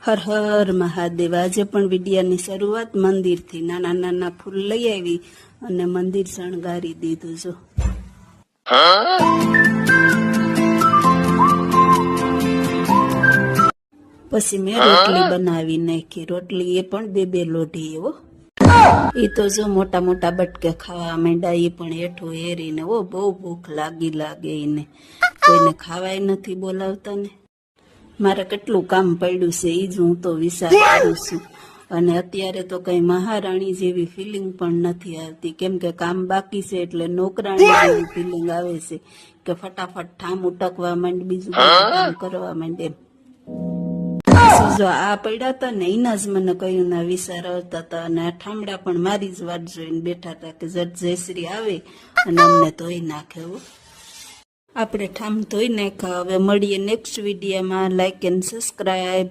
હર હર મહાદેવ। આજે પણ વિડિયાની શરૂઆત મંદિરથી નાના નાના ફૂલ લઈ આવી અને મંદિર શણગારી દીધું જો। પછી મેં રોટલી બનાવી નાખી। રોટલી એ પણ બે લોઢી હો। એ તો જો મોટા મોટા બટકે ખાવા માંડ્યા। એ પણ હેઠું હેરીને ઓ બહુ ભૂખ લાગે એને। કોઈને ખાવાય નથી બોલાવતા ને। મારે કેટલું કામ પડ્યું છે એ જ હું તો વિચાર કરું છું। અને અત્યારે તો કઈ મહારાણી જેવી ફિલિંગ પણ નથી આવતી, કેમ કે કામ બાકી છે એટલે નોકરાણી જેવી ફિલિંગ આવે છે કે ફટાફટ ઠામ ઉટકવા માંડ, બીજું કામ કરવા માંડ એમ। જો આ પડ્યા હતા ને એના જ મને કયું ના વિચાર આવતા હતા। અને આ ઠામડા પણ મારી જ વાટ જોઈને બેઠા હતા કે જટ જયશ્રી આવે અને અમને ધોઈ નાખે હો। આપણે ઠામ ધોઈ નાખ્યા। હવે મળીએ નેક્સ્ટ વિડીયોમાં। Like and subscribe.